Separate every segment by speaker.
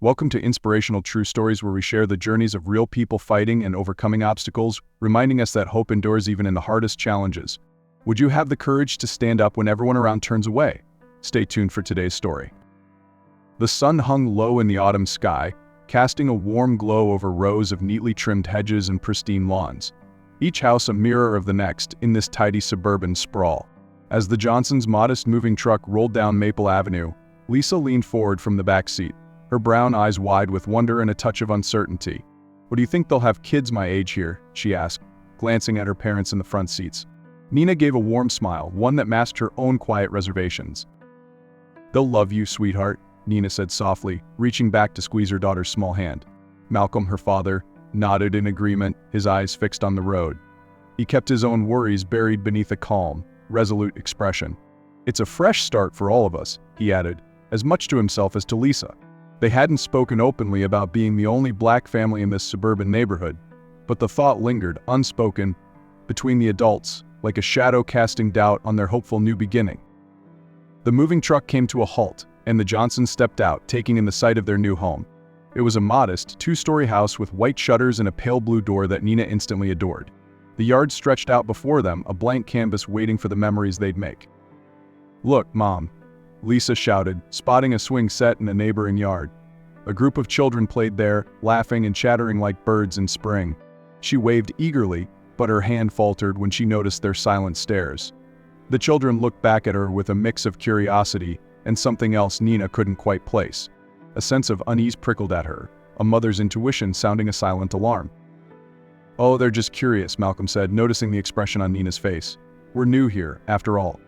Speaker 1: Welcome to Inspirational True Stories, where we share the journeys of real people fighting and overcoming obstacles, reminding us that hope endures even in the hardest challenges. Would you have the courage to stand up when everyone around turns away? Stay tuned for today's story. The sun hung low in the autumn sky, casting a warm glow over rows of neatly trimmed hedges and pristine lawns, each house a mirror of the next in this tidy suburban sprawl. As the Johnsons' modest moving truck rolled down Maple Avenue, Lisa leaned forward from the back seat, her brown eyes wide with wonder and a touch of uncertainty. "What do you think they'll have kids my age here?" she asked, glancing at her parents in the front seats. Nina gave a warm smile, one that masked her own quiet reservations. "They'll love you, sweetheart," Nina said softly, reaching back to squeeze her daughter's small hand. Malcolm, her father, nodded in agreement, his eyes fixed on the road. He kept his own worries buried beneath a calm, resolute expression. "It's a fresh start for all of us," he added, as much to himself as to Lisa. They hadn't spoken openly about being the only black family in this suburban neighborhood, but the thought lingered, unspoken, between the adults, like a shadow casting doubt on their hopeful new beginning. The moving truck came to a halt, and the Johnsons stepped out, taking in the sight of their new home. It was a modest, two-story house with white shutters and a pale blue door that Nina instantly adored. The yard stretched out before them, a blank canvas waiting for the memories they'd make. "Look, Mom," Lisa shouted, spotting a swing set in a neighboring yard. A group of children played there, laughing and chattering like birds in spring. She waved eagerly, but her hand faltered when she noticed their silent stares. The children looked back at her with a mix of curiosity and something else Nina couldn't quite place. A sense of unease prickled at her, a mother's intuition sounding a silent alarm. "Oh, they're just curious," Malcolm said, noticing the expression on Nina's face. "We're new here, after all."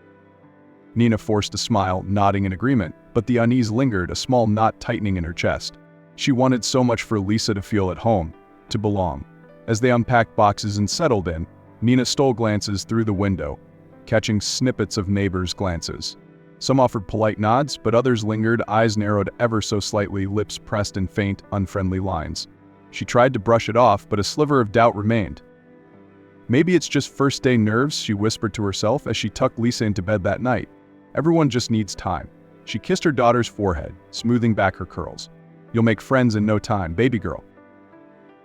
Speaker 1: Nina forced a smile, nodding in agreement, but the unease lingered, a small knot tightening in her chest. She wanted so much for Lisa to feel at home, to belong. As they unpacked boxes and settled in, Nina stole glances through the window, catching snippets of neighbors' glances. Some offered polite nods, but others lingered, eyes narrowed ever so slightly, lips pressed in faint, unfriendly lines. She tried to brush it off, but a sliver of doubt remained. "Maybe it's just first-day nerves," she whispered to herself as she tucked Lisa into bed that night. "Everyone just needs time." She kissed her daughter's forehead, smoothing back her curls. "You'll make friends in no time, baby girl."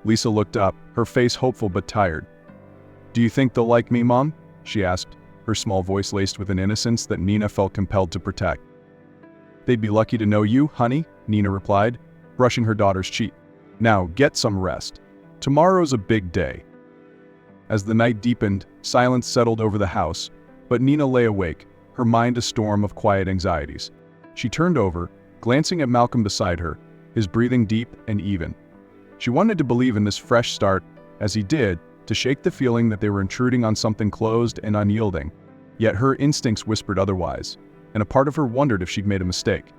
Speaker 1: Lisa looked up, her face hopeful but tired. "Do you think they'll like me, Mom?" she asked, her small voice laced with an innocence that Nina felt compelled to protect. "They'd be lucky to know you, honey," Nina replied, brushing her daughter's cheek. "Now, get some rest. Tomorrow's a big day." As the night deepened, silence settled over the house, but Nina lay awake, her mind a storm of quiet anxieties. She turned over, glancing at Malcolm beside her, his breathing deep and even. She wanted to believe in this fresh start, as he did, to shake the feeling that they were intruding on something closed and unyielding. Yet her instincts whispered otherwise, and a part of her wondered if she'd made a mistake.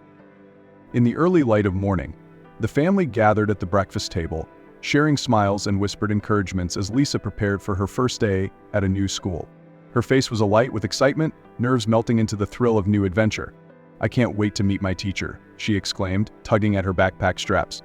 Speaker 1: In the early light of morning, the family gathered at the breakfast table, sharing smiles and whispered encouragements as Lisa prepared for her first day at a new school. Her face was alight with excitement, nerves melting into the thrill of new adventure. "I can't wait to meet my teacher," she exclaimed, tugging at her backpack straps.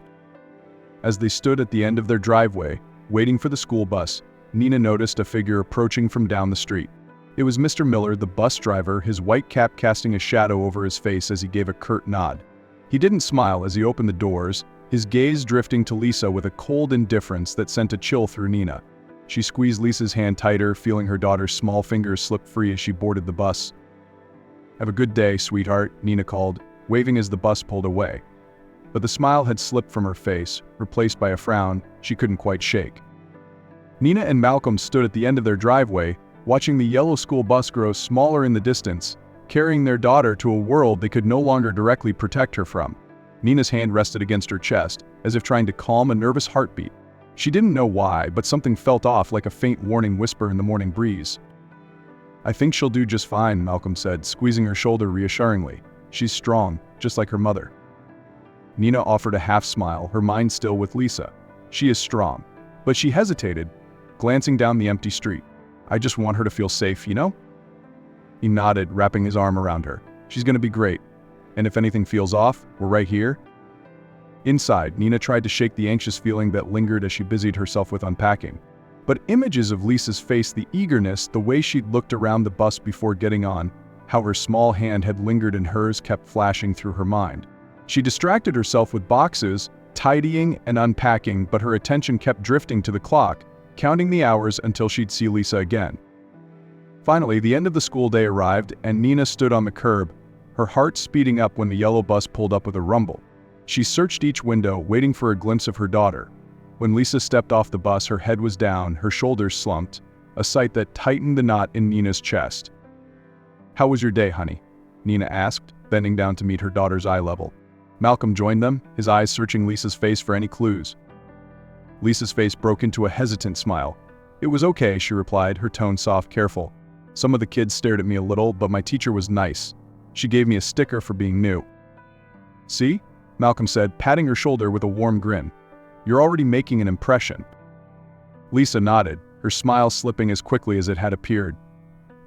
Speaker 1: As they stood at the end of their driveway, waiting for the school bus, Nina noticed a figure approaching from down the street. It was Mr. Miller, the bus driver, his white cap casting a shadow over his face as he gave a curt nod. He didn't smile as he opened the doors, his gaze drifting to Lisa with a cold indifference that sent a chill through Nina. She squeezed Lisa's hand tighter, feeling her daughter's small fingers slip free as she boarded the bus. "Have a good day, sweetheart," Nina called, waving as the bus pulled away. But the smile had slipped from her face, replaced by a frown she couldn't quite shake. Nina and Malcolm stood at the end of their driveway, watching the yellow school bus grow smaller in the distance, carrying their daughter to a world they could no longer directly protect her from. Nina's hand rested against her chest, as if trying to calm a nervous heartbeat. She didn't know why, but something felt off, like a faint warning whisper in the morning breeze. "I think she'll do just fine," Malcolm said, squeezing her shoulder reassuringly. "She's strong, just like her mother." Nina offered a half smile, her mind still with Lisa. "She is strong." But she hesitated, glancing down the empty street. "I just want her to feel safe, you know?" He nodded, wrapping his arm around her. "She's gonna be great. And if anything feels off, we're right here." Inside, Nina tried to shake the anxious feeling that lingered as she busied herself with unpacking. But images of Lisa's face, the eagerness, the way she'd looked around the bus before getting on, how her small hand had lingered in hers kept flashing through her mind. She distracted herself with boxes, tidying and unpacking, but her attention kept drifting to the clock, counting the hours until she'd see Lisa again. Finally, the end of the school day arrived, and Nina stood on the curb, her heart speeding up when the yellow bus pulled up with a rumble. She searched each window, waiting for a glimpse of her daughter. When Lisa stepped off the bus, her head was down, her shoulders slumped, a sight that tightened the knot in Nina's chest. "How was your day, honey?" Nina asked, bending down to meet her daughter's eye level. Malcolm joined them, his eyes searching Lisa's face for any clues. Lisa's face broke into a hesitant smile. "It was okay," she replied, her tone soft, careful. "Some of the kids stared at me a little, but my teacher was nice. She gave me a sticker for being new." "See?" Malcolm said, patting her shoulder with a warm grin. "You're already making an impression." Lisa nodded, her smile slipping as quickly as it had appeared.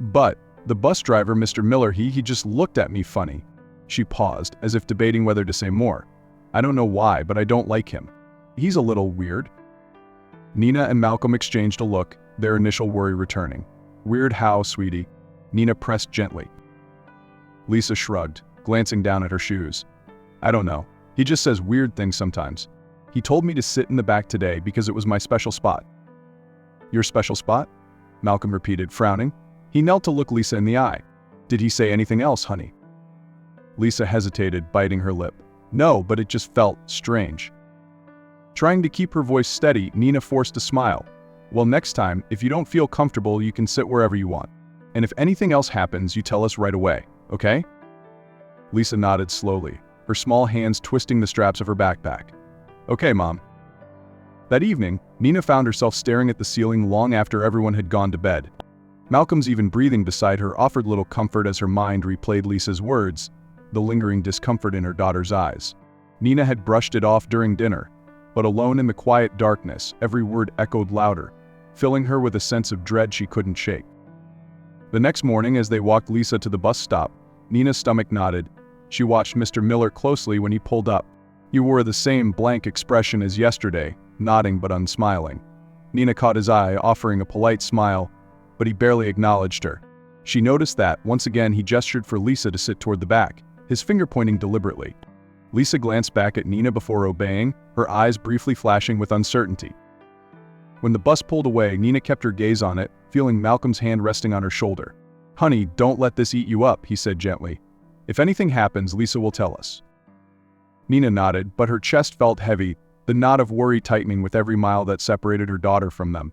Speaker 1: "But the bus driver, Mr. Miller, he just looked at me funny." She paused, as if debating whether to say more. "I don't know why, but I don't like him. He's a little weird." Nina and Malcolm exchanged a look, their initial worry returning. "Weird how, sweetie?" Nina pressed gently. Lisa shrugged, glancing down at her shoes. "I don't know. He just says weird things sometimes. He told me to sit in the back today because it was my special spot." "Your special spot?" Malcolm repeated, frowning. He knelt to look Lisa in the eye. "Did he say anything else, honey?" Lisa hesitated, biting her lip. "No, but it just felt strange." Trying to keep her voice steady, Nina forced a smile. "Well, next time, if you don't feel comfortable, you can sit wherever you want. And if anything else happens, you tell us right away, okay?" Lisa nodded slowly, her small hands twisting the straps of her backpack. "Okay, Mom." That evening, Nina found herself staring at the ceiling long after everyone had gone to bed. Malcolm's even breathing beside her offered little comfort as her mind replayed Lisa's words, the lingering discomfort in her daughter's eyes. Nina had brushed it off during dinner, but alone in the quiet darkness, every word echoed louder, filling her with a sense of dread she couldn't shake. The next morning, as they walked Lisa to the bus stop, Nina's stomach knotted. She watched Mr. Miller closely when he pulled up. He wore the same blank expression as yesterday, nodding but unsmiling. Nina caught his eye, offering a polite smile, but he barely acknowledged her. She noticed that, once again, he gestured for Lisa to sit toward the back, his finger pointing deliberately. Lisa glanced back at Nina before obeying, her eyes briefly flashing with uncertainty. When the bus pulled away, Nina kept her gaze on it, feeling Malcolm's hand resting on her shoulder. "Honey, don't let this eat you up," he said gently. "If anything happens, Lisa will tell us." Nina nodded, but her chest felt heavy, the knot of worry tightening with every mile that separated her daughter from them.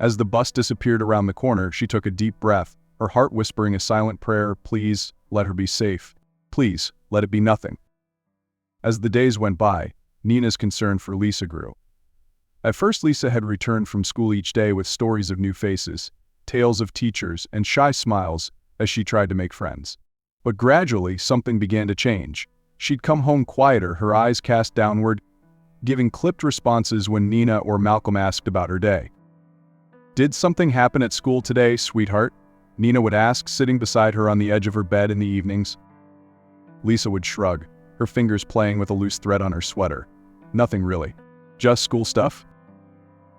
Speaker 1: As the bus disappeared around the corner, she took a deep breath, her heart whispering a silent prayer, "Please, let her be safe. Please, let it be nothing." As the days went by, Nina's concern for Lisa grew. At first, Lisa had returned from school each day with stories of new faces, tales of teachers, and shy smiles as she tried to make friends. But gradually, something began to change. She'd come home quieter, her eyes cast downward, giving clipped responses when Nina or Malcolm asked about her day. "Did something happen at school today, sweetheart?" Nina would ask, sitting beside her on the edge of her bed in the evenings. Lisa would shrug, her fingers playing with a loose thread on her sweater. "Nothing really. Just school stuff?"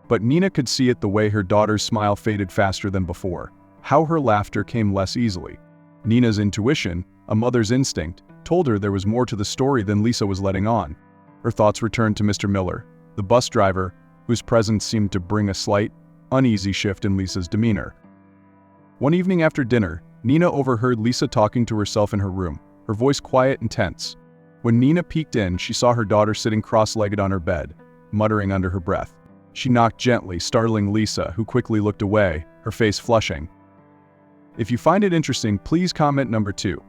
Speaker 1: But Nina could see it the way her daughter's smile faded faster than before, how her laughter came less easily. Nina's intuition, a mother's instinct, told her there was more to the story than Lisa was letting on. Her thoughts returned to Mr. Miller, the bus driver, whose presence seemed to bring a slight, uneasy shift in Lisa's demeanor. One evening after dinner, Nina overheard Lisa talking to herself in her room, her voice quiet and tense. When Nina peeked in, she saw her daughter sitting cross-legged on her bed, muttering under her breath. She knocked gently, startling Lisa, who quickly looked away, her face flushing. "If you find it interesting, please comment number 2.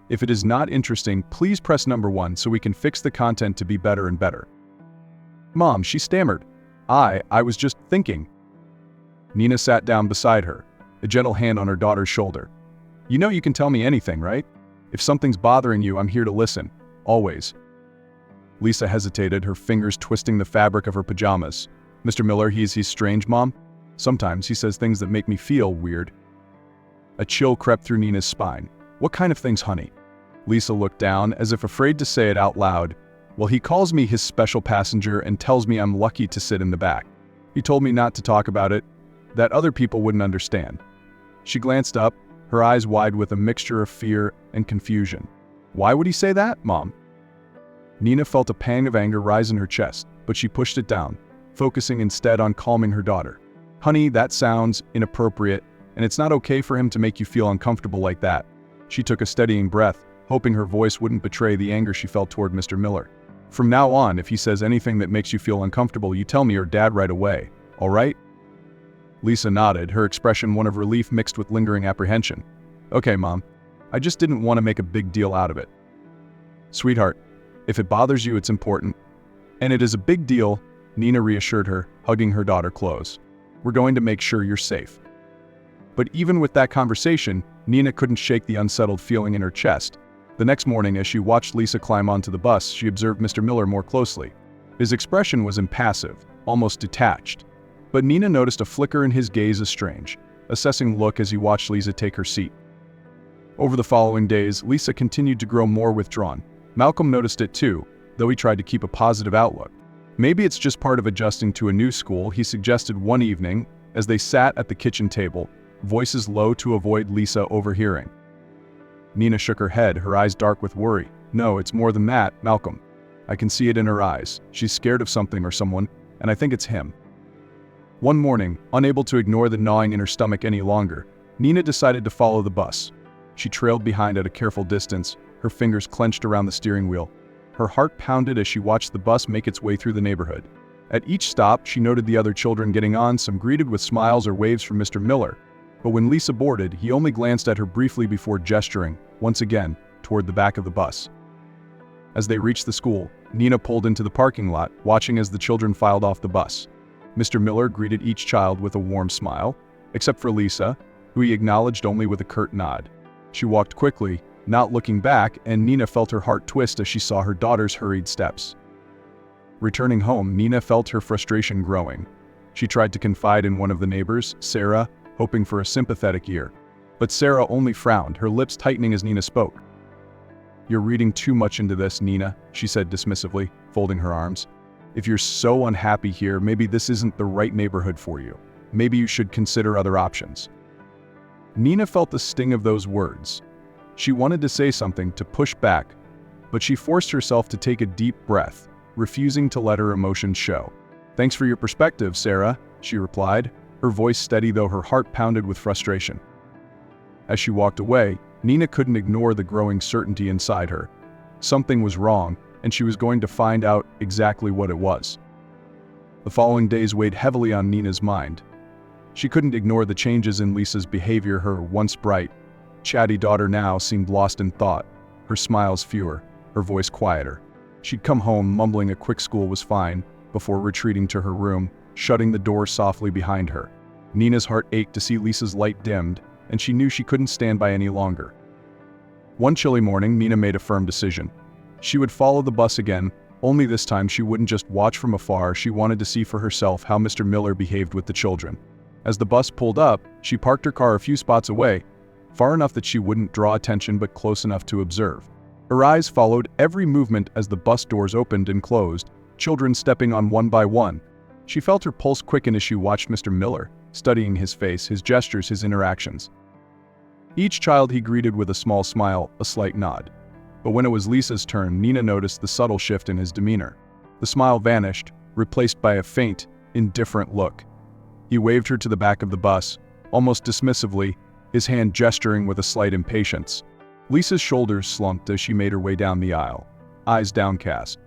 Speaker 1: If it is not interesting, please press number 1 so we can fix the content to be better and better." "Mom," she stammered. I was just thinking." Nina sat down beside her, a gentle hand on her daughter's shoulder. "You know you can tell me anything, right? If something's bothering you, I'm here to listen. Always." Lisa hesitated, her fingers twisting the fabric of her pajamas. "Mr. Miller, he's strange, Mom. Sometimes he says things that make me feel weird." A chill crept through Nina's spine. "What kind of things, honey?" Lisa looked down, as if afraid to say it out loud. "Well, he calls me his special passenger and tells me I'm lucky to sit in the back. He told me not to talk about it, that other people wouldn't understand." She glanced up, her eyes wide with a mixture of fear and confusion. "Why would he say that, Mom?" Nina felt a pang of anger rise in her chest, but she pushed it down, focusing instead on calming her daughter. "Honey, that sounds inappropriate, and it's not okay for him to make you feel uncomfortable like that." She took a steadying breath, hoping her voice wouldn't betray the anger she felt toward Mr. Miller. "From now on, if he says anything that makes you feel uncomfortable, you tell me or Dad right away, all right?" Lisa nodded, her expression one of relief mixed with lingering apprehension. "Okay, Mom. I just didn't want to make a big deal out of it." "Sweetheart, if it bothers you, it's important. And it is a big deal," Nina reassured her, hugging her daughter close. "We're going to make sure you're safe." But even with that conversation, Nina couldn't shake the unsettled feeling in her chest. The next morning, as she watched Lisa climb onto the bus, she observed Mr. Miller more closely. His expression was impassive, almost detached. But Nina noticed a flicker in his gaze, a strange, assessing look as he watched Lisa take her seat. Over the following days, Lisa continued to grow more withdrawn. Malcolm noticed it too, though he tried to keep a positive outlook. "Maybe it's just part of adjusting to a new school," he suggested one evening, as they sat at the kitchen table, voices low to avoid Lisa overhearing. Nina shook her head, her eyes dark with worry. "No, it's more than that, Malcolm. I can see it in her eyes. She's scared of something or someone, and I think it's him." One morning, unable to ignore the gnawing in her stomach any longer, Nina decided to follow the bus. She trailed behind at a careful distance, her fingers clenched around the steering wheel. Her heart pounded as she watched the bus make its way through the neighborhood. At each stop, she noted the other children getting on, some greeted with smiles or waves from Mr. Miller. But when Lisa boarded, he only glanced at her briefly before gesturing, once again, toward the back of the bus. As they reached the school, Nina pulled into the parking lot, watching as the children filed off the bus. Mr. Miller greeted each child with a warm smile, except for Lisa, who he acknowledged only with a curt nod. She walked quickly, not looking back, and Nina felt her heart twist as she saw her daughter's hurried steps. Returning home, Nina felt her frustration growing. She tried to confide in one of the neighbors, Sarah, hoping for a sympathetic ear. But Sarah only frowned, her lips tightening as Nina spoke. "You're reading too much into this, Nina," she said dismissively, folding her arms. "If you're so unhappy here, maybe this isn't the right neighborhood for you. Maybe you should consider other options." Nina felt the sting of those words. She wanted to say something, to push back, but she forced herself to take a deep breath, refusing to let her emotions show. "Thanks for your perspective, Sarah," she replied, her voice steady though her heart pounded with frustration. As she walked away, Nina couldn't ignore the growing certainty inside her. Something was wrong, and she was going to find out exactly what it was. The following days weighed heavily on Nina's mind. She couldn't ignore the changes in Lisa's behavior. Her once bright, chatty daughter now seemed lost in thought, her smiles fewer, her voice quieter. She'd come home mumbling a quick school was fine, before retreating to her room, shutting the door softly behind her. Nina's heart ached to see Lisa's light dimmed, and she knew she couldn't stand by any longer. One chilly morning, Nina made a firm decision. She would follow the bus again, only this time she wouldn't just watch from afar, she wanted to see for herself how Mr. Miller behaved with the children. As the bus pulled up, she parked her car a few spots away, far enough that she wouldn't draw attention but close enough to observe. Her eyes followed every movement as the bus doors opened and closed, children stepping on one by one. She felt her pulse quicken as she watched Mr. Miller, studying his face, his gestures, his interactions. Each child he greeted with a small smile, a slight nod. But when it was Lisa's turn, Nina noticed the subtle shift in his demeanor. The smile vanished, replaced by a faint, indifferent look. He waved her to the back of the bus, almost dismissively, his hand gesturing with a slight impatience. Lisa's shoulders slumped as she made her way down the aisle, eyes downcast.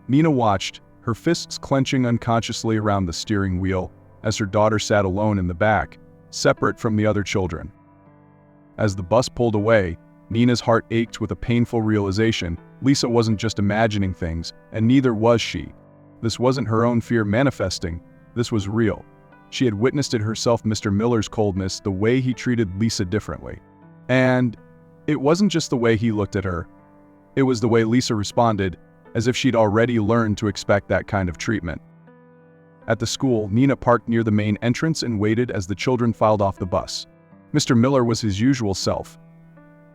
Speaker 1: Nina watched, her fists clenching unconsciously around the steering wheel, as her daughter sat alone in the back, separate from the other children. As the bus pulled away, Nina's heart ached with a painful realization. Lisa wasn't just imagining things, and neither was she. This wasn't her own fear manifesting, this was real. She had witnessed it herself, Mr. Miller's coldness, the way he treated Lisa differently. And it wasn't just the way he looked at her. It was the way Lisa responded, as if she'd already learned to expect that kind of treatment. At the school, Nina parked near the main entrance and waited as the children filed off the bus. Mr. Miller was his usual self,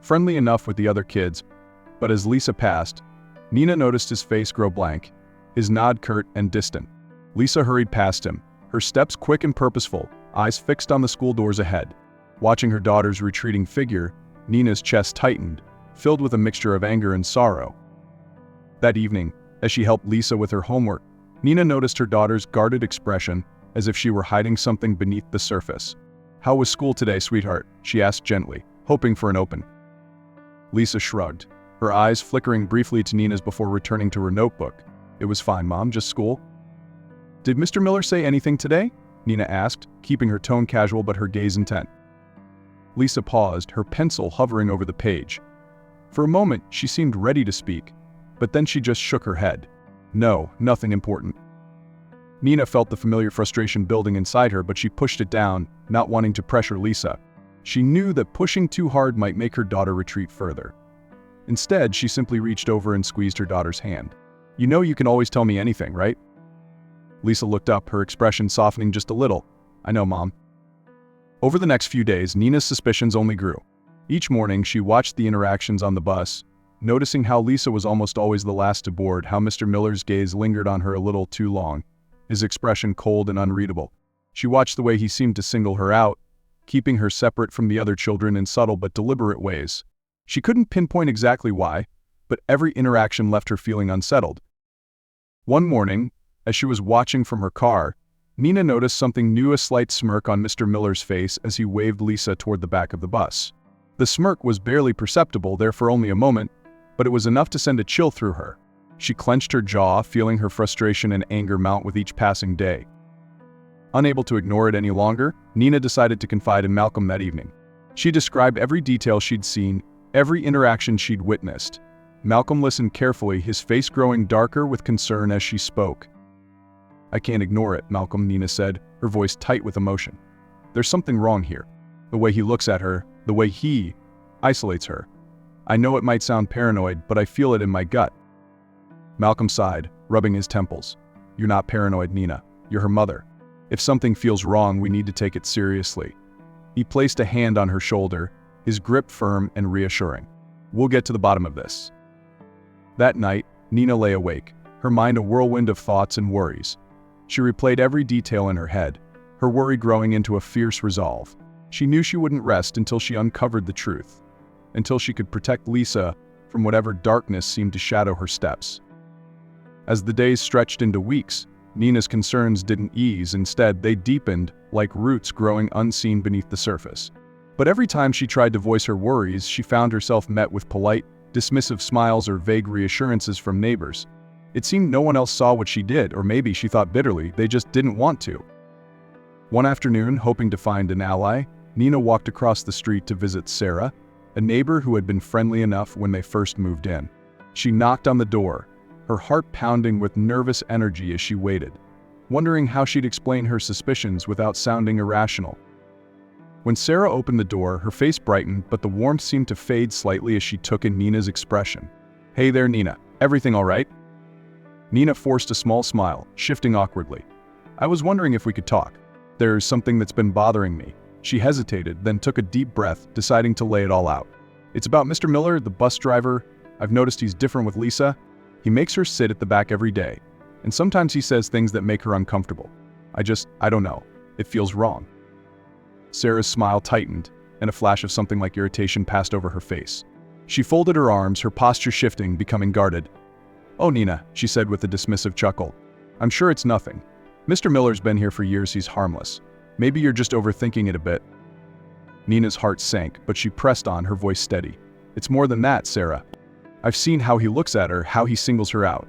Speaker 1: friendly enough with the other kids, but as Lisa passed, Nina noticed his face grow blank, his nod curt and distant. Lisa hurried past him, her steps quick and purposeful, eyes fixed on the school doors ahead. Watching her daughter's retreating figure, Nina's chest tightened, filled with a mixture of anger and sorrow. That evening, As she helped Lisa with her homework, Nina noticed her daughter's guarded expression, as if she were hiding something beneath the surface. "How was school today, sweetheart?" she asked gently, hoping for an open. Lisa shrugged, her eyes flickering briefly to Nina's before returning to her notebook. "It was fine, Mom, just school." "Did Mr. Miller say anything today?" Nina asked, keeping her tone casual but her gaze intent. Lisa paused, her pencil hovering over the page. For a moment, she seemed ready to speak, but then she just shook her head. "No, nothing important." Nina felt the familiar frustration building inside her, but she pushed it down, not wanting to pressure Lisa. She knew that pushing too hard might make her daughter retreat further. Instead, she simply reached over and squeezed her daughter's hand. "You know you can always tell me anything, right?" Lisa looked up, her expression softening just a little. "I know, Mom." Over the next few days, Nina's suspicions only grew. Each morning, she watched the interactions on the bus, noticing how Lisa was almost always the last to board, how Mr. Miller's gaze lingered on her a little too long, his expression cold and unreadable. She watched the way he seemed to single her out, keeping her separate from the other children in subtle but deliberate ways. She couldn't pinpoint exactly why, but every interaction left her feeling unsettled. One morning, as she was watching from her car, Nina noticed something new, a slight smirk on Mr. Miller's face as he waved Lisa toward the back of the bus. The smirk was barely perceptible there for only a moment, but it was enough to send a chill through her. She clenched her jaw, feeling her frustration and anger mount with each passing day. Unable to ignore it any longer, Nina decided to confide in Malcolm that evening. She described every detail she'd seen, every interaction she'd witnessed. Malcolm listened carefully, his face growing darker with concern as she spoke. "I can't ignore it, Malcolm," Nina said, her voice tight with emotion. "There's something wrong here. The way he looks at her, the way he isolates her. I know it might sound paranoid, but I feel it in my gut." Malcolm sighed, rubbing his temples. "You're not paranoid, Nina. You're her mother. If something feels wrong, we need to take it seriously." He placed a hand on her shoulder, his grip firm and reassuring. "We'll get to the bottom of this." That night, Nina lay awake, her mind a whirlwind of thoughts and worries. She replayed every detail in her head, her worry growing into a fierce resolve. She knew she wouldn't rest until she uncovered the truth, until she could protect Lisa from whatever darkness seemed to shadow her steps. As the days stretched into weeks, Nina's concerns didn't ease, instead they deepened, like roots growing unseen beneath the surface. But every time she tried to voice her worries, she found herself met with polite, dismissive smiles or vague reassurances from neighbors. It seemed no one else saw what she did, or maybe, she thought bitterly, they just didn't want to. One afternoon, hoping to find an ally, Nina walked across the street to visit Sarah, a neighbor who had been friendly enough when they first moved in. She knocked on the door, her heart pounding with nervous energy as she waited, wondering how she'd explain her suspicions without sounding irrational. When Sarah opened the door, her face brightened, but the warmth seemed to fade slightly as she took in Nina's expression. "Hey there, Nina. Everything all right?" Nina forced a small smile, shifting awkwardly. "I was wondering if we could talk. There's something that's been bothering me." She hesitated, then took a deep breath, deciding to lay it all out. "It's about Mr. Miller, the bus driver. I've noticed he's different with Lisa. He makes her sit at the back every day, and sometimes he says things that make her uncomfortable. I don't know. It feels wrong." Sarah's smile tightened, and a flash of something like irritation passed over her face. She folded her arms, her posture shifting, becoming guarded. "Oh, Nina," she said with a dismissive chuckle. "I'm sure it's nothing. Mr. Miller's been here for years, he's harmless. Maybe you're just overthinking it a bit." Nina's heart sank, but she pressed on, her voice steady. "It's more than that, Sarah. I've seen how he looks at her, how he singles her out.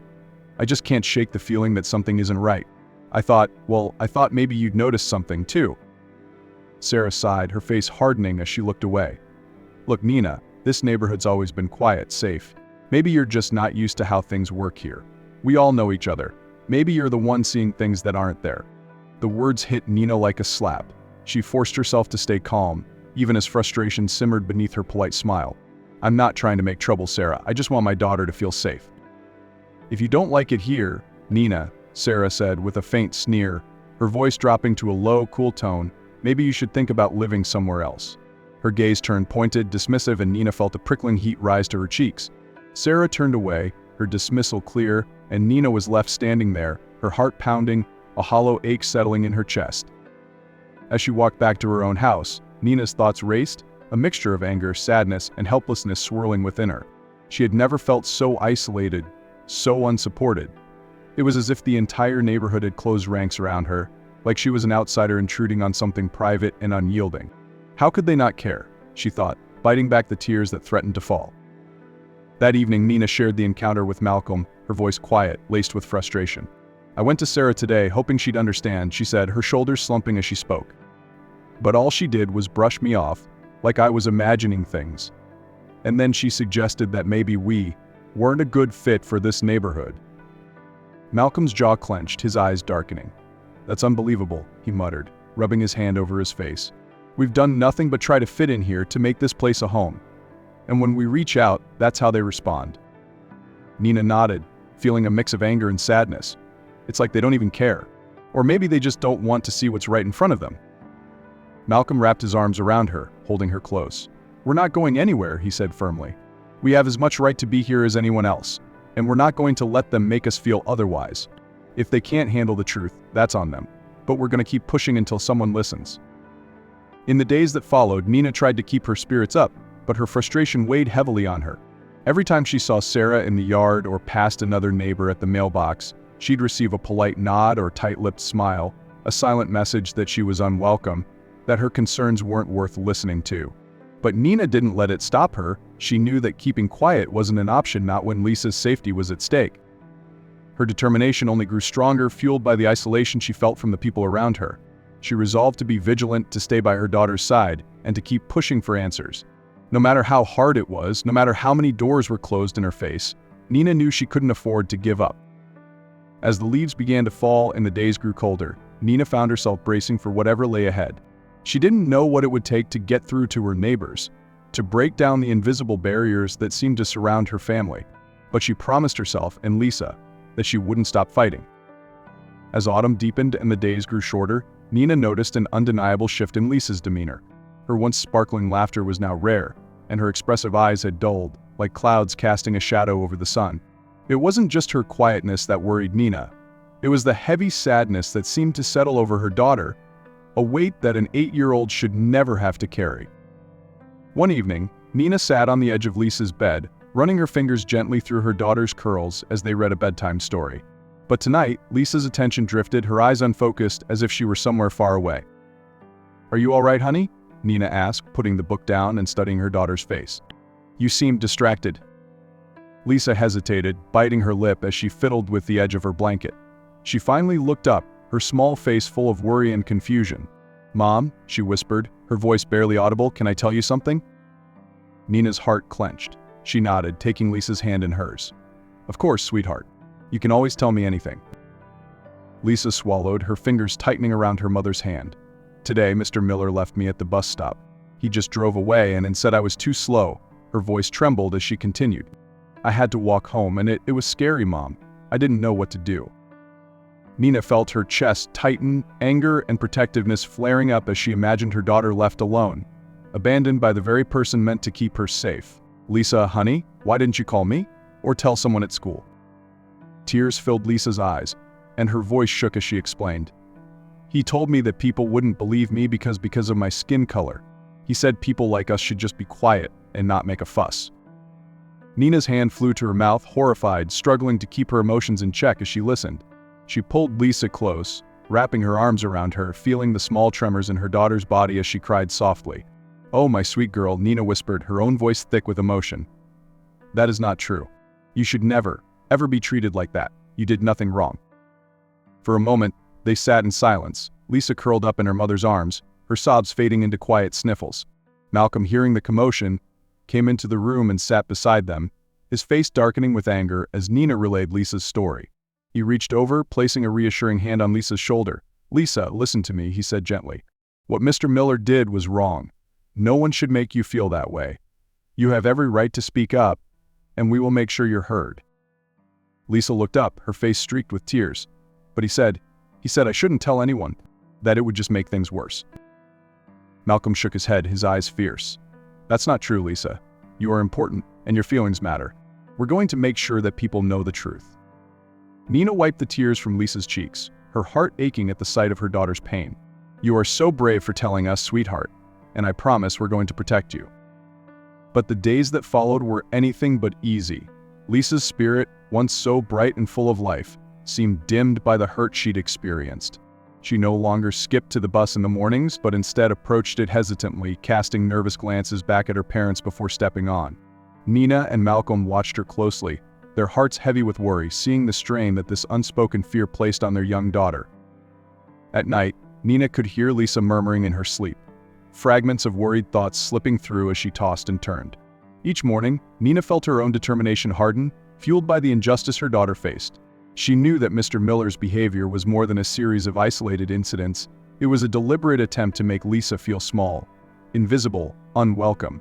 Speaker 1: I just can't shake the feeling that something isn't right. I thought maybe you'd notice something, too." Sarah sighed, her face hardening as she looked away. "Look, Nina, this neighborhood's always been quiet, safe. Maybe you're just not used to how things work here. We all know each other. Maybe you're the one seeing things that aren't there." The words hit Nina like a slap. She forced herself to stay calm, even as frustration simmered beneath her polite smile. "I'm not trying to make trouble, Sarah. I just want my daughter to feel safe." "If you don't like it here, Nina," Sarah said with a faint sneer, her voice dropping to a low, cool tone, "maybe you should think about living somewhere else." Her gaze turned pointed, dismissive, and Nina felt a prickling heat rise to her cheeks. Sarah turned away, her dismissal clear, and Nina was left standing there, her heart pounding, a hollow ache settling in her chest. As she walked back to her own house, Nina's thoughts raced, a mixture of anger, sadness, and helplessness swirling within her. She had never felt so isolated, so unsupported. It was as if the entire neighborhood had closed ranks around her, like she was an outsider intruding on something private and unyielding. How could they not care, she thought, biting back the tears that threatened to fall. That evening, Nina shared the encounter with Malcolm, her voice quiet, laced with frustration. "I went to Sarah today, hoping she'd understand," she said, her shoulders slumping as she spoke. "But all she did was brush me off, like I was imagining things. And then she suggested that maybe we weren't a good fit for this neighborhood." Malcolm's jaw clenched, his eyes darkening. "That's unbelievable," he muttered, rubbing his hand over his face. "We've done nothing but try to fit in here to make this place a home. And when we reach out, that's how they respond." Nina nodded, feeling a mix of anger and sadness. It's like they don't even care. Or maybe they just don't want to see what's right in front of them. Malcolm wrapped his arms around her, holding her close. "We're not going anywhere," he said firmly. "We have as much right to be here as anyone else, and we're not going to let them make us feel otherwise. If they can't handle the truth, that's on them. But we're going to keep pushing until someone listens." In the days that followed, Nina tried to keep her spirits up, but her frustration weighed heavily on her. Every time she saw Sarah in the yard or passed another neighbor at the mailbox, she'd receive a polite nod or tight-lipped smile, a silent message that she was unwelcome, that her concerns weren't worth listening to. But Nina didn't let it stop her. She knew that keeping quiet wasn't an option, not when Lisa's safety was at stake. Her determination only grew stronger, fueled by the isolation she felt from the people around her. She resolved to be vigilant, to stay by her daughter's side, and to keep pushing for answers. No matter how hard it was, no matter how many doors were closed in her face, Nina knew she couldn't afford to give up. As the leaves began to fall and the days grew colder, Nina found herself bracing for whatever lay ahead. She didn't know what it would take to get through to her neighbors, to break down the invisible barriers that seemed to surround her family, but she promised herself and Lisa that she wouldn't stop fighting. As autumn deepened and the days grew shorter, Nina noticed an undeniable shift in Lisa's demeanor. Her once sparkling laughter was now rare, and her expressive eyes had dulled, like clouds casting a shadow over the sun. It wasn't just her quietness that worried Nina. It was the heavy sadness that seemed to settle over her daughter, a weight that an 8-year-old should never have to carry. One evening, Nina sat on the edge of Lisa's bed, running her fingers gently through her daughter's curls as they read a bedtime story. But tonight, Lisa's attention drifted, her eyes unfocused, as if she were somewhere far away. "Are you all right, honey?" Nina asked, putting the book down and studying her daughter's face. "You seemed distracted." Lisa hesitated, biting her lip as she fiddled with the edge of her blanket. She finally looked up, her small face full of worry and confusion. "Mom," she whispered, her voice barely audible, "can I tell you something?" Nina's heart clenched. She nodded, taking Lisa's hand in hers. "Of course, sweetheart. You can always tell me anything." Lisa swallowed, her fingers tightening around her mother's hand. "Today, Mr. Miller left me at the bus stop. He just drove away and said I was too slow." Her voice trembled as she continued. "I had to walk home, and it was scary, Mom. I didn't know what to do." Nina felt her chest tighten, anger and protectiveness flaring up as she imagined her daughter left alone, abandoned by the very person meant to keep her safe. "Lisa, honey, why didn't you call me? Or tell someone at school?" Tears filled Lisa's eyes, and her voice shook as she explained. "He told me that people wouldn't believe me because of my skin color. He said people like us should just be quiet and not make a fuss." Nina's hand flew to her mouth, horrified, struggling to keep her emotions in check as she listened. She pulled Lisa close, wrapping her arms around her, feeling the small tremors in her daughter's body as she cried softly. "Oh, my sweet girl," Nina whispered, her own voice thick with emotion. "That is not true. You should never, ever be treated like that. You did nothing wrong." For a moment, they sat in silence, Lisa curled up in her mother's arms, her sobs fading into quiet sniffles. Malcolm, hearing the commotion, came into the room and sat beside them, his face darkening with anger as Nina relayed Lisa's story. He reached over, placing a reassuring hand on Lisa's shoulder. "Lisa, listen to me," he said gently. "What Mr. Miller did was wrong. No one should make you feel that way. You have every right to speak up, and we will make sure you're heard." Lisa looked up, her face streaked with tears. "But he said I shouldn't tell anyone, that it would just make things worse." Malcolm shook his head, his eyes fierce. "That's not true, Lisa. You are important, and your feelings matter. We're going to make sure that people know the truth." Nina wiped the tears from Lisa's cheeks, her heart aching at the sight of her daughter's pain. "You are so brave for telling us, sweetheart, and I promise we're going to protect you." But the days that followed were anything but easy. Lisa's spirit, once so bright and full of life, seemed dimmed by the hurt she'd experienced. She no longer skipped to the bus in the mornings, but instead approached it hesitantly, casting nervous glances back at her parents before stepping on. Nina and Malcolm watched her closely, their hearts heavy with worry, seeing the strain that this unspoken fear placed on their young daughter. At night, Nina could hear Lisa murmuring in her sleep, fragments of worried thoughts slipping through as she tossed and turned. Each morning, Nina felt her own determination harden, fueled by the injustice her daughter faced. She knew that Mr. Miller's behavior was more than a series of isolated incidents. It was a deliberate attempt to make Lisa feel small, invisible, unwelcome.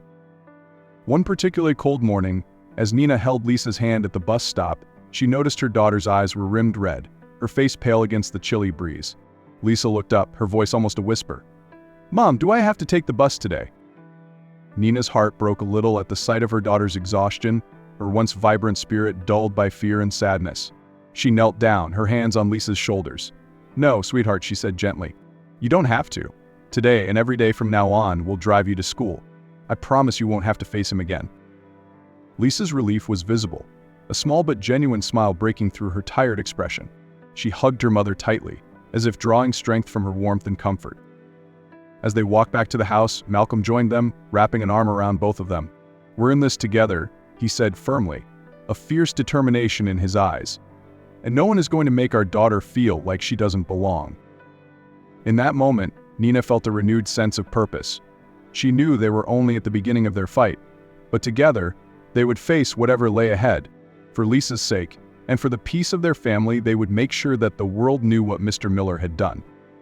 Speaker 1: One particularly cold morning, as Nina held Lisa's hand at the bus stop, she noticed her daughter's eyes were rimmed red, her face pale against the chilly breeze. Lisa looked up, her voice almost a whisper. "Mom, do I have to take the bus today?" Nina's heart broke a little at the sight of her daughter's exhaustion, her once vibrant spirit dulled by fear and sadness. She knelt down, her hands on Lisa's shoulders. "No, sweetheart," she said gently. "You don't have to. Today and every day from now on, we'll drive you to school. I promise you won't have to face him again." Lisa's relief was visible, a small but genuine smile breaking through her tired expression. She hugged her mother tightly, as if drawing strength from her warmth and comfort. As they walked back to the house, Malcolm joined them, wrapping an arm around both of them. "We're in this together," he said firmly, a fierce determination in his eyes. "And no one is going to make our daughter feel like she doesn't belong." In that moment, Nina felt a renewed sense of purpose. She knew they were only at the beginning of their fight, but together, they would face whatever lay ahead. For Lisa's sake, and for the peace of their family, they would make sure that the world knew what Mr. Miller had done.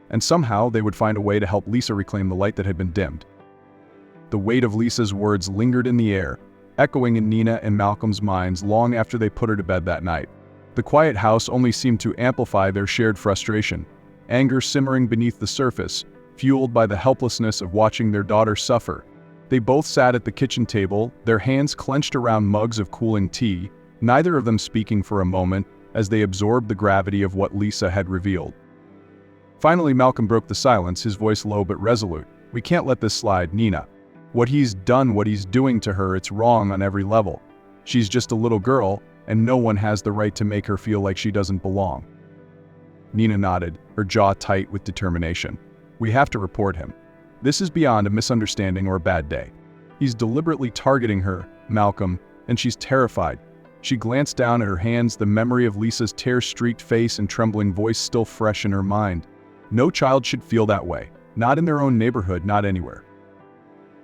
Speaker 1: And somehow, they would find a way to help Lisa reclaim the light that had been dimmed. The weight of Lisa's words lingered in the air, echoing in Nina and Malcolm's minds long after they put her to bed that night. The quiet house only seemed to amplify their shared frustration, anger simmering beneath the surface, fueled by the helplessness of watching their daughter suffer. They both sat at the kitchen table, their hands clenched around mugs of cooling tea, neither of them speaking for a moment, as they absorbed the gravity of what Lisa had revealed. Finally, Malcolm broke the silence, his voice low but resolute. "We can't let this slide, Nina. What he's doing to her, it's wrong on every level. She's just a little girl, and no one has the right to make her feel like she doesn't belong." Nina nodded, her jaw tight with determination. "We have to report him. This is beyond a misunderstanding or a bad day. He's deliberately targeting her, Malcolm, and she's terrified." She glanced down at her hands, the memory of Lisa's tear-streaked face and trembling voice still fresh in her mind. No child should feel that way, not in their own neighborhood, not anywhere.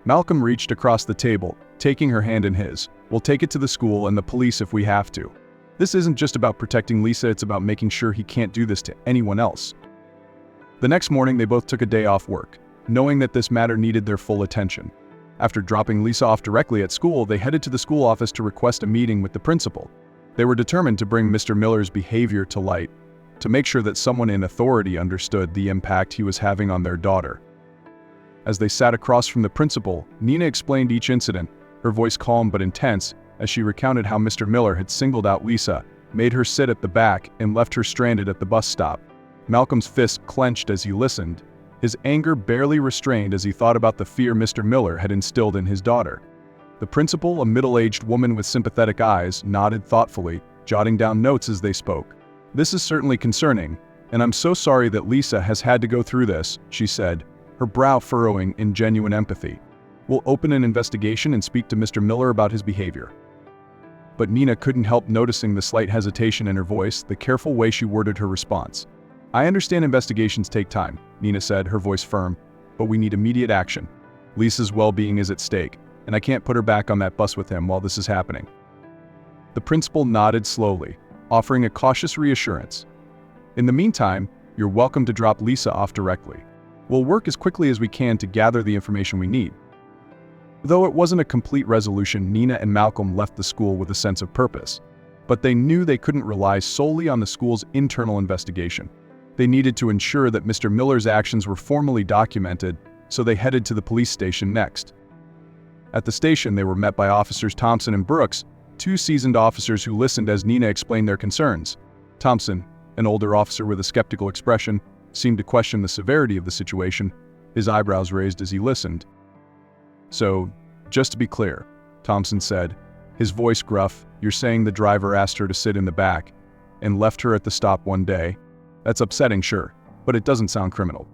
Speaker 1: Malcolm reached across the table, taking her hand in his. "We'll take it to the school and the police if we have to. This isn't just about protecting Lisa, it's about making sure he can't do this to anyone else." The next morning, they both took a day off work, knowing that this matter needed their full attention. After dropping Lisa off directly at school, they headed to the school office to request a meeting with the principal. They were determined to bring Mr. Miller's behavior to light, to make sure that someone in authority understood the impact he was having on their daughter. As they sat across from the principal, Nina explained each incident, her voice calm but intense, as she recounted how Mr. Miller had singled out Lisa, made her sit at the back, and left her stranded at the bus stop. Malcolm's fist clenched as he listened, his anger barely restrained as he thought about the fear Mr. Miller had instilled in his daughter. The principal, a middle-aged woman with sympathetic eyes, nodded thoughtfully, jotting down notes as they spoke. "This is certainly concerning, and I'm so sorry that Lisa has had to go through this," she said, her brow furrowing in genuine empathy. "We'll open an investigation and speak to Mr. Miller about his behavior." But Nina couldn't help noticing the slight hesitation in her voice, the careful way she worded her response. "I understand investigations take time," Nina said, her voice firm, "but we need immediate action. Lisa's well-being is at stake, and I can't put her back on that bus with him while this is happening." The principal nodded slowly, offering a cautious reassurance. "In the meantime, you're welcome to drop Lisa off directly. We'll work as quickly as we can to gather the information we need." Though it wasn't a complete resolution, Nina and Malcolm left the school with a sense of purpose. But they knew they couldn't rely solely on the school's internal investigation. They needed to ensure that Mr. Miller's actions were formally documented, so they headed to the police station next. At the station, they were met by Officers Thompson and Brooks, two seasoned officers who listened as Nina explained their concerns. Thompson, an older officer with a skeptical expression, seemed to question the severity of the situation, his eyebrows raised as he listened. "So, just to be clear," Thompson said, His voice gruff. "You're saying the driver asked her to sit in the back and left her at the stop one day? That's upsetting, sure, but it doesn't sound criminal."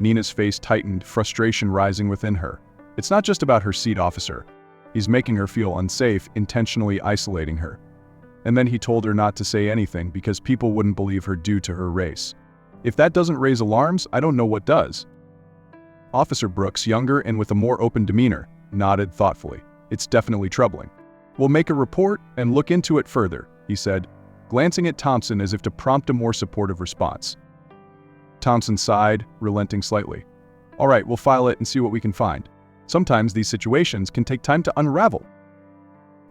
Speaker 1: Nina's face tightened, frustration rising within her. "It's not just about her seat, officer. He's making her feel unsafe, intentionally isolating her. And then he told her not to say anything because people wouldn't believe her due to her race. If that doesn't raise alarms, I don't know what does." Officer Brooks, younger and with a more open demeanor, nodded thoughtfully. "It's definitely troubling. We'll make a report and look into it further," he said, glancing at Thompson as if to prompt a more supportive response. Thompson sighed, relenting slightly. "All right, we'll file it and see what we can find. Sometimes these situations can take time to unravel."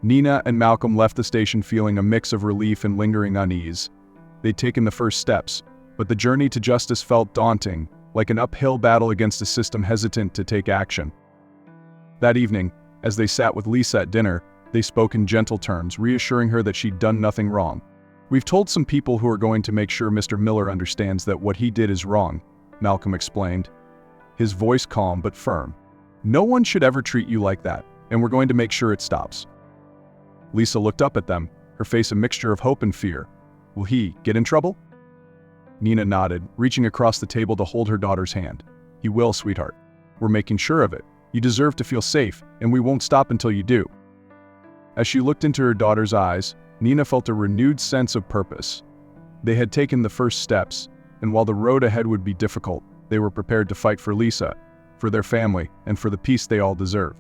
Speaker 1: Nina and Malcolm left the station feeling a mix of relief and lingering unease. They'd taken the first steps, but the journey to justice felt daunting, like an uphill battle against a system hesitant to take action. That evening, as they sat with Lisa at dinner, they spoke in gentle terms, reassuring her that she'd done nothing wrong. "We've told some people who are going to make sure Mr. Miller understands that what he did is wrong," Malcolm explained, his voice calm but firm. "No one should ever treat you like that, and we're going to make sure it stops." Lisa looked up at them, her face a mixture of hope and fear. "Will he get in trouble?" Nina nodded, reaching across the table to hold her daughter's hand. "He will, sweetheart. We're making sure of it. You deserve to feel safe, and we won't stop until you do." As she looked into her daughter's eyes, Nina felt a renewed sense of purpose. They had taken the first steps, and while the road ahead would be difficult, they were prepared to fight for Lisa, for their family, and for the peace they all deserve.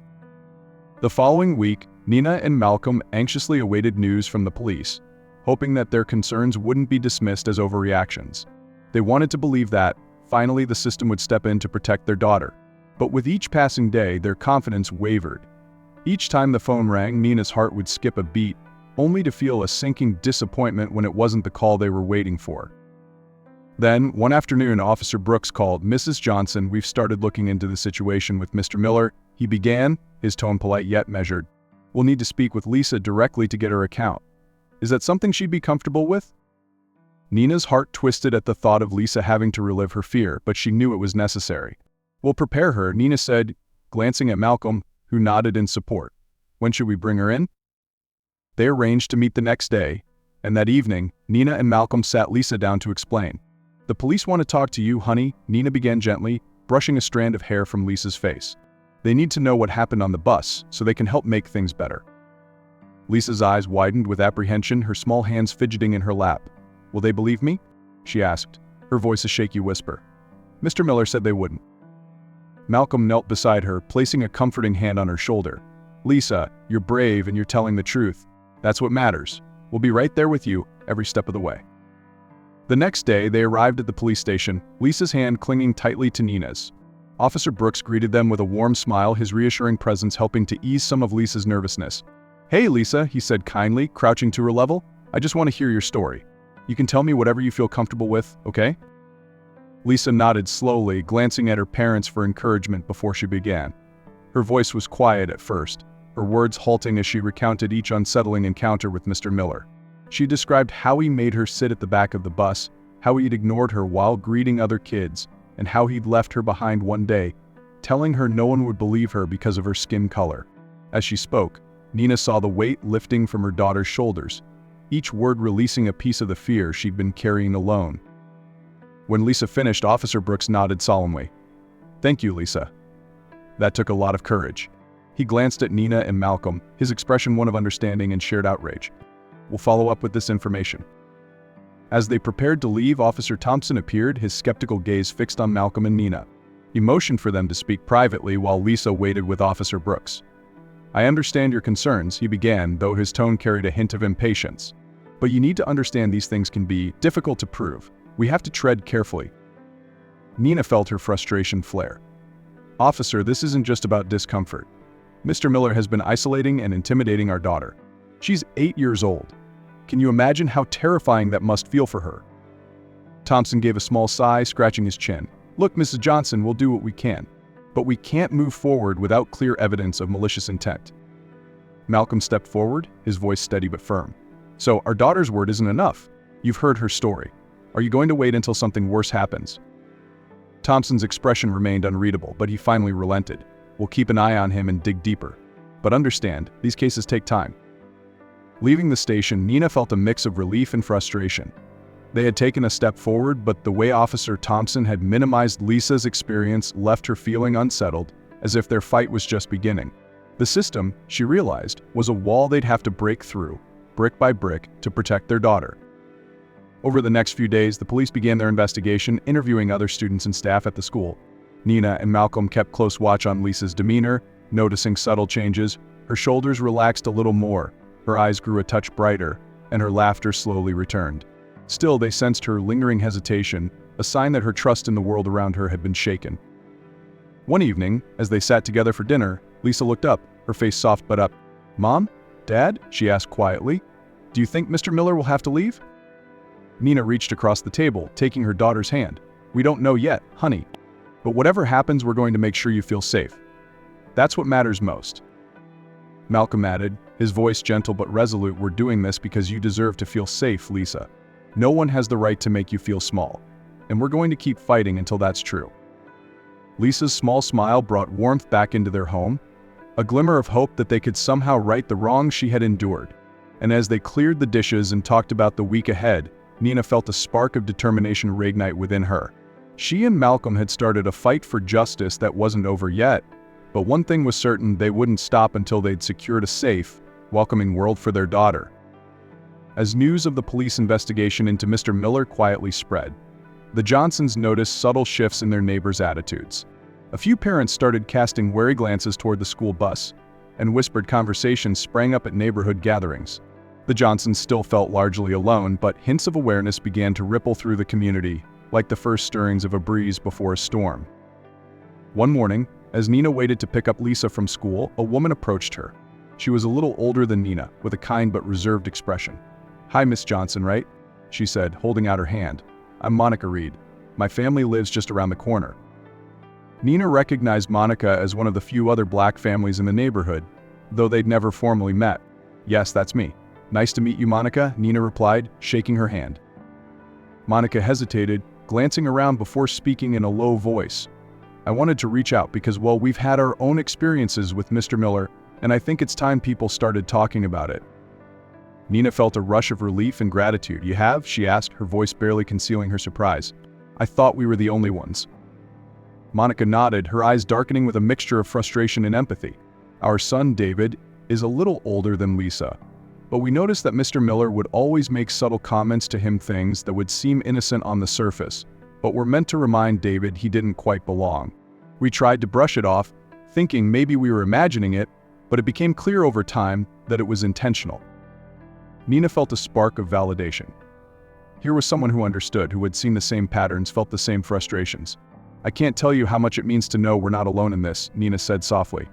Speaker 1: The following week, Nina and Malcolm anxiously awaited news from the police, hoping that their concerns wouldn't be dismissed as overreactions. They wanted to believe that, finally, the system would step in to protect their daughter. But with each passing day, their confidence wavered. Each time the phone rang, Nina's heart would skip a beat, only to feel a sinking disappointment when it wasn't the call they were waiting for. Then, one afternoon, Officer Brooks called. "Mrs. Johnson, we've started looking into the situation with Mr. Miller," he began, his tone polite yet measured. "We'll need to speak with Lisa directly to get her account. Is that something she'd be comfortable with?" Nina's heart twisted at the thought of Lisa having to relive her fear, but she knew it was necessary. "We'll prepare her," Nina said, glancing at Malcolm, who nodded in support. "When should we bring her in?" They arranged to meet the next day, and that evening, Nina and Malcolm sat Lisa down to explain. "The police want to talk to you, honey," Nina began gently, brushing a strand of hair from Lisa's face. "They need to know what happened on the bus, so they can help make things better." Lisa's eyes widened with apprehension, her small hands fidgeting in her lap. "Will they believe me?" she asked, her voice a shaky whisper. "Mr. Miller said they wouldn't." Malcolm knelt beside her, placing a comforting hand on her shoulder. "Lisa, you're brave and you're telling the truth. That's what matters. We'll be right there with you, every step of the way." The next day, they arrived at the police station, Lisa's hand clinging tightly to Nina's. Officer Brooks greeted them with a warm smile, his reassuring presence helping to ease some of Lisa's nervousness. "Hey, Lisa," he said kindly, crouching to her level. "I just want to hear your story. You can tell me whatever you feel comfortable with, okay?" Lisa nodded slowly, glancing at her parents for encouragement before she began. Her voice was quiet at first, her words halting as she recounted each unsettling encounter with Mr. Miller. She described how he made her sit at the back of the bus, how he'd ignored her while greeting other kids, and how he'd left her behind one day, telling her no one would believe her because of her skin color. As she spoke, Nina saw the weight lifting from her daughter's shoulders, each word releasing a piece of the fear she'd been carrying alone. When Lisa finished, Officer Brooks nodded solemnly. "Thank you, Lisa. That took a lot of courage." He glanced at Nina and Malcolm, his expression one of understanding and shared outrage. "We'll follow up with this information." As they prepared to leave, Officer Thompson appeared, his skeptical gaze fixed on Malcolm and Nina. He motioned for them to speak privately while Lisa waited with Officer Brooks. "I understand your concerns," he began, though his tone carried a hint of impatience. "But you need to understand these things can be difficult to prove. We have to tread carefully." Nina felt her frustration flare. "Officer, this isn't just about discomfort. Mr. Miller has been isolating and intimidating our daughter. She's 8 years old. Can you imagine how terrifying that must feel for her?" Thompson gave a small sigh, scratching his chin. "Look, Mrs. Johnson, we'll do what we can. But we can't move forward without clear evidence of malicious intent." Malcolm stepped forward, his voice steady but firm. "So, our daughter's word isn't enough. You've heard her story. Are you going to wait until something worse happens?" Thompson's expression remained unreadable, but he finally relented. "We'll keep an eye on him and dig deeper." But understand, these cases take time. Leaving the station, Nina felt a mix of relief and frustration. They had taken a step forward, but the way Officer Thompson had minimized Lisa's experience left her feeling unsettled, as if their fight was just beginning. The system, she realized, was a wall they'd have to break through, brick by brick, to protect their daughter. Over the next few days, the police began their investigation, interviewing other students and staff at the school. Nina and Malcolm kept close watch on Lisa's demeanor, noticing subtle changes. Her shoulders relaxed a little more, her eyes grew a touch brighter, and her laughter slowly returned. Still, they sensed her lingering hesitation, a sign that her trust in the world around her had been shaken. One evening, as they sat together for dinner, Lisa looked up, her face soft but up. "Mom? Dad?" she asked quietly. "Do you think Mr. Miller will have to leave?" Nina reached across the table, taking her daughter's hand. "We don't know yet, honey. But whatever happens, we're going to make sure you feel safe. That's what matters most." Malcolm added, his voice gentle but resolute, "We're doing this because you deserve to feel safe, Lisa. No one has the right to make you feel small. And we're going to keep fighting until that's true." Lisa's small smile brought warmth back into their home, a glimmer of hope that they could somehow right the wrongs she had endured. And as they cleared the dishes and talked about the week ahead, Nina felt a spark of determination reignite within her. She and Malcolm had started a fight for justice that wasn't over yet, but one thing was certain: they wouldn't stop until they'd secured a safe, welcoming world for their daughter. As news of the police investigation into Mr. Miller quietly spread, the Johnsons noticed subtle shifts in their neighbors' attitudes. A few parents started casting wary glances toward the school bus, and whispered conversations sprang up at neighborhood gatherings. The Johnsons still felt largely alone, but hints of awareness began to ripple through the community, like the first stirrings of a breeze before a storm. One morning, as Nina waited to pick up Lisa from school, a woman approached her. She was a little older than Nina, with a kind but reserved expression. "Hi, Miss Johnson, right?" she said, holding out her hand. "I'm Monica Reed. My family lives just around the corner." Nina recognized Monica as one of the few other black families in the neighborhood, though they'd never formally met. "Yes, that's me. Nice to meet you, Monica," Nina replied, shaking her hand. Monica hesitated, glancing around before speaking in a low voice. "I wanted to reach out because, well, we've had our own experiences with Mr. Miller, and I think it's time people started talking about it." Nina felt a rush of relief and gratitude. "You have?" she asked, her voice barely concealing her surprise. "I thought we were the only ones." Monica nodded, her eyes darkening with a mixture of frustration and empathy. "Our son, David, is a little older than Lisa, but we noticed that Mr. Miller would always make subtle comments to him, things that would seem innocent on the surface, but were meant to remind David he didn't quite belong. We tried to brush it off, thinking maybe we were imagining it, but it became clear over time that it was intentional." Nina felt a spark of validation. Here was someone who understood, who had seen the same patterns, felt the same frustrations. "I can't tell you how much it means to know we're not alone in this," Nina said softly.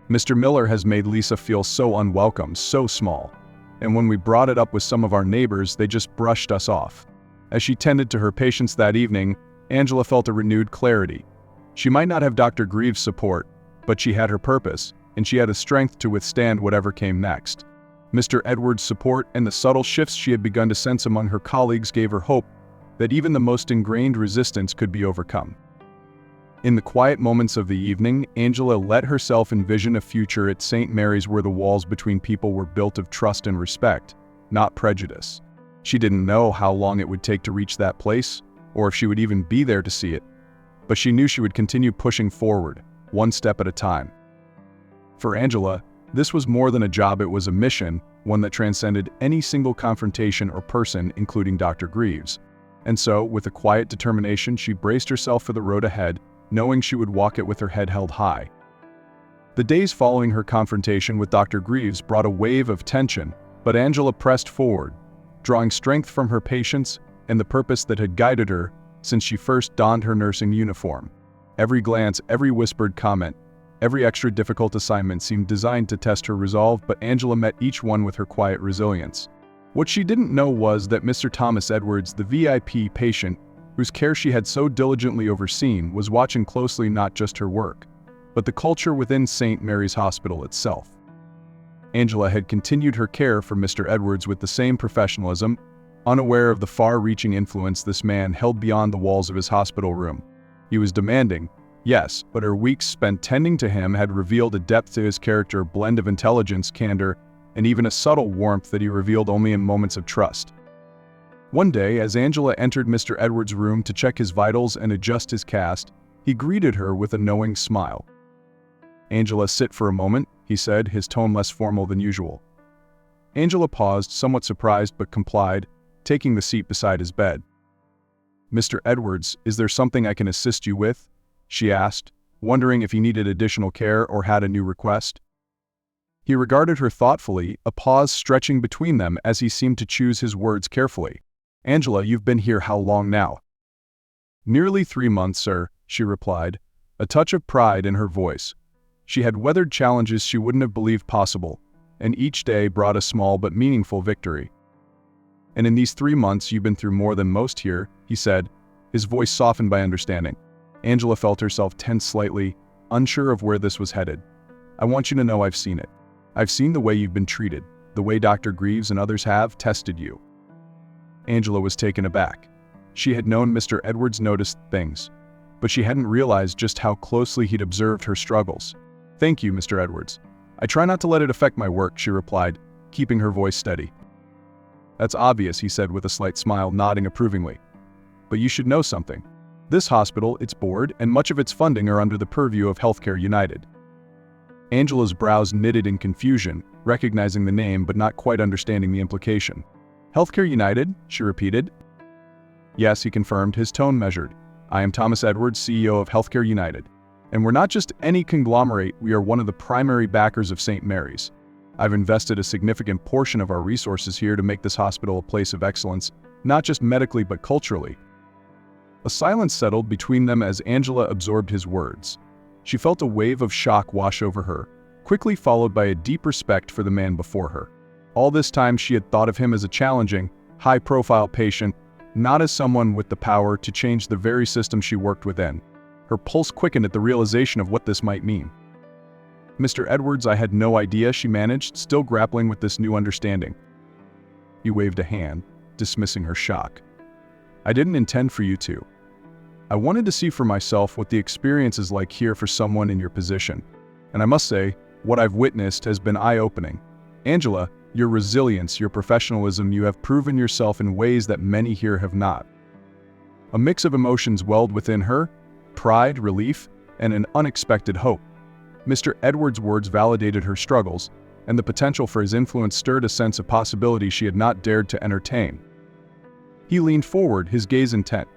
Speaker 1: "Mr. Miller has made Lisa feel so unwelcome, so small. And when we brought it up with some of our neighbors, they just brushed us off." As she tended to her patients that evening, Angela felt a renewed clarity. She might not have Dr. Greaves' support, but she had her purpose, and she had a strength to withstand whatever came next. Mr. Edwards' support and the subtle shifts she had begun to sense among her colleagues gave her hope that even the most ingrained resistance could be overcome. In the quiet moments of the evening, Angela let herself envision a future at St. Mary's where the walls between people were built of trust and respect, not prejudice. She didn't know how long it would take to reach that place, or if she would even be there to see it, but she knew she would continue pushing forward, one step at a time. For Angela, this was more than a job, it was a mission, one that transcended any single confrontation or person, including Dr. Greaves. And so, with a quiet determination, she braced herself for the road ahead, knowing she would walk it with her head held high. The days following her confrontation with Dr. Greaves brought a wave of tension, but Angela pressed forward, drawing strength from her patience and the purpose that had guided her since she first donned her nursing uniform. Every glance, every whispered comment, every extra difficult assignment seemed designed to test her resolve, but Angela met each one with her quiet resilience. What she didn't know was that Mr. Thomas Edwards, the VIP patient, whose care she had so diligently overseen, was watching closely not just her work, but the culture within St. Mary's Hospital itself. Angela had continued her care for Mr. Edwards with the same professionalism, unaware of the far-reaching influence this man held beyond the walls of his hospital room. He was demanding, Yes, but her weeks spent tending to him had revealed a depth to his character, a blend of intelligence, candor, and even a subtle warmth that he revealed only in moments of trust. One day, as Angela entered Mr. Edwards' room to check his vitals and adjust his cast, he greeted her with a knowing smile. "Angela, sit for a moment," he said, his tone less formal than usual. Angela paused, somewhat surprised, but complied, taking the seat beside his bed. "Mr. Edwards, is there something I can assist you with?" she asked, wondering if he needed additional care or had a new request. He regarded her thoughtfully, a pause stretching between them as he seemed to choose his words carefully. "Angela, you've been here how long now?" "Nearly 3 months, sir," she replied, a touch of pride in her voice. She had weathered challenges she wouldn't have believed possible, and each day brought a small but meaningful victory. "And in these 3 months you've been through more than most here," he said, his voice softened by understanding. Angela felt herself tense slightly, unsure of where this was headed. "I want you to know I've seen it. I've seen the way you've been treated, the way Dr. Greaves and others have tested you." Angela was taken aback. She had known Mr. Edwards noticed things, but she hadn't realized just how closely he'd observed her struggles. "Thank you, Mr. Edwards. I try not to let it affect my work," she replied, keeping her voice steady. "That's obvious," he said with a slight smile, nodding approvingly. "But you should know something. This hospital, its board, and much of its funding are under the purview of Healthcare United." Angela's brows knitted in confusion, recognizing the name but not quite understanding the implication. "Healthcare United?" she repeated. "Yes," he confirmed, his tone measured. "I am Thomas Edwards, CEO of Healthcare United. And we're not just any conglomerate, we are one of the primary backers of St. Mary's. I've invested a significant portion of our resources here to make this hospital a place of excellence, not just medically but culturally." A silence settled between them as Angela absorbed his words. She felt a wave of shock wash over her, quickly followed by a deep respect for the man before her. All this time she had thought of him as a challenging, high-profile patient, not as someone with the power to change the very system she worked within. Her pulse quickened at the realization of what this might mean. "Mr. Edwards, I had no idea," she managed, still grappling with this new understanding. He waved a hand, dismissing her shock. "I didn't intend for you to. I wanted to see for myself what the experience is like here for someone in your position. And I must say, what I've witnessed has been eye-opening. Angela, your resilience, your professionalism, you have proven yourself in ways that many here have not." A mix of emotions welled within her, pride, relief, and an unexpected hope. Mr. Edwards' words validated her struggles, and the potential for his influence stirred a sense of possibility she had not dared to entertain. He leaned forward, his gaze intent.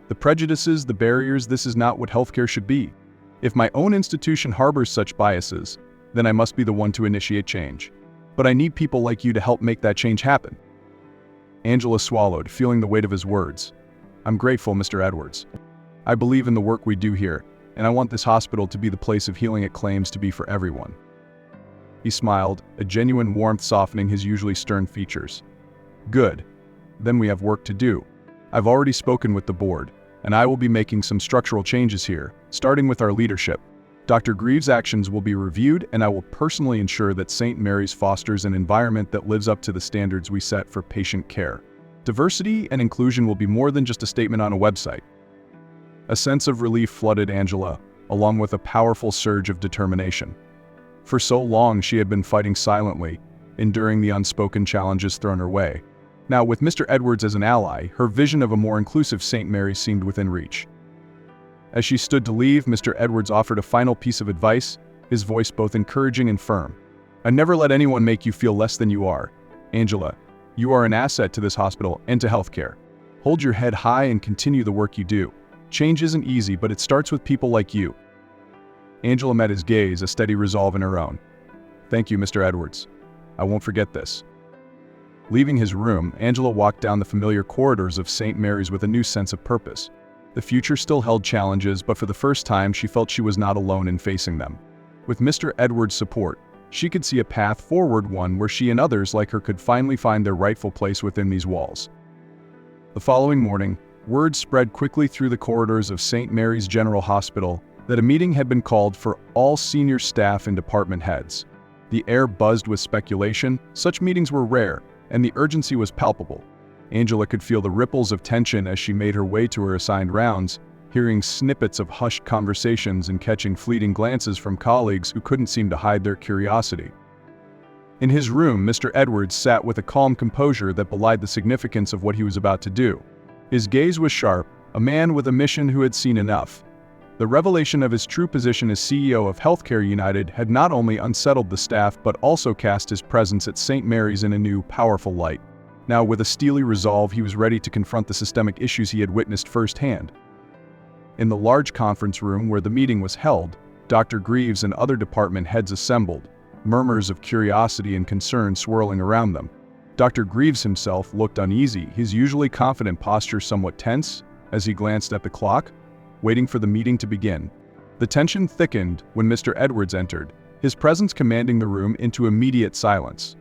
Speaker 1: "The prejudices, the barriers, this is not what healthcare should be. If my own institution harbors such biases, then I must be the one to initiate change. But I need people like you to help make that change happen." Angela swallowed, feeling the weight of his words. "I'm grateful, Mr. Edwards. I believe in the work we do here, and I want this hospital to be the place of healing it claims to be for everyone." He smiled, a genuine warmth softening his usually stern features. "Good. Then we have work to do. I've already spoken with the board, and I will be making some structural changes here, starting with our leadership. Dr. Greaves' actions will be reviewed, and I will personally ensure that St. Mary's fosters an environment that lives up to the standards we set for patient care. Diversity and inclusion will be more than just a statement on a website." A sense of relief flooded Angela, along with a powerful surge of determination. For so long she had been fighting silently, enduring the unspoken challenges thrown her way. Now, with Mr. Edwards as an ally, her vision of a more inclusive St. Mary's seemed within reach. As she stood to leave, Mr. Edwards offered a final piece of advice, his voice both encouraging and firm. "I never let anyone make you feel less than you are. Angela, you are an asset to this hospital and to healthcare. Hold your head high and continue the work you do. Change isn't easy, but it starts with people like you." Angela met his gaze, a steady resolve in her own. "Thank you, Mr. Edwards. I won't forget this." Leaving his room, Angela walked down the familiar corridors of St. Mary's with a new sense of purpose. The future still held challenges, but for the first time she felt she was not alone in facing them. With Mr. Edwards' support, she could see a path forward, one where she and others like her could finally find their rightful place within these walls. The following morning, word spread quickly through the corridors of St. Mary's General Hospital that a meeting had been called for all senior staff and department heads. The air buzzed with speculation. Such meetings were rare, and the urgency was palpable. Angela could feel the ripples of tension as she made her way to her assigned rounds, hearing snippets of hushed conversations and catching fleeting glances from colleagues who couldn't seem to hide their curiosity. In his room, Mr. Edwards sat with a calm composure that belied the significance of what he was about to do. His gaze was sharp, a man with a mission who had seen enough. The revelation of his true position as CEO of Healthcare United had not only unsettled the staff but also cast his presence at St. Mary's in a new, powerful light. Now, with a steely resolve, he was ready to confront the systemic issues he had witnessed firsthand. In the large conference room where the meeting was held, Dr. Greaves and other department heads assembled, murmurs of curiosity and concern swirling around them. Dr. Greaves himself looked uneasy, his usually confident posture somewhat tense, as he glanced at the clock, waiting for the meeting to begin. The tension thickened when Mr. Edwards entered, his presence commanding the room into immediate silence.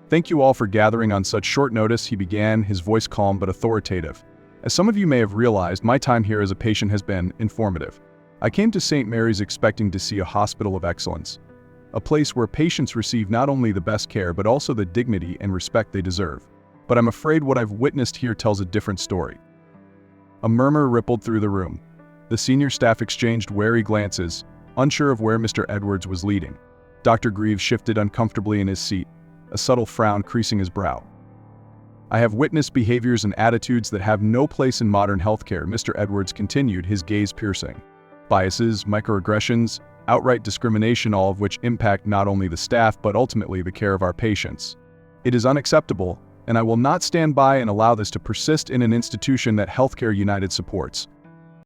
Speaker 1: "Thank you all for gathering on such short notice," he began, his voice calm but authoritative. "As some of you may have realized, my time here as a patient has been informative. I came to St. Mary's expecting to see a hospital of excellence, a place where patients receive not only the best care but also the dignity and respect they deserve. But I'm afraid what I've witnessed here tells a different story." A murmur rippled through the room. The senior staff exchanged wary glances, unsure of where Mr. Edwards was leading. Dr. Greaves shifted uncomfortably in his seat, a subtle frown creasing his brow. "I have witnessed behaviors and attitudes that have no place in modern healthcare," Mr. Edwards continued, his gaze piercing. "Biases, microaggressions, outright discrimination, all of which impact not only the staff but ultimately the care of our patients. It is unacceptable, and I will not stand by and allow this to persist in an institution that Healthcare United supports."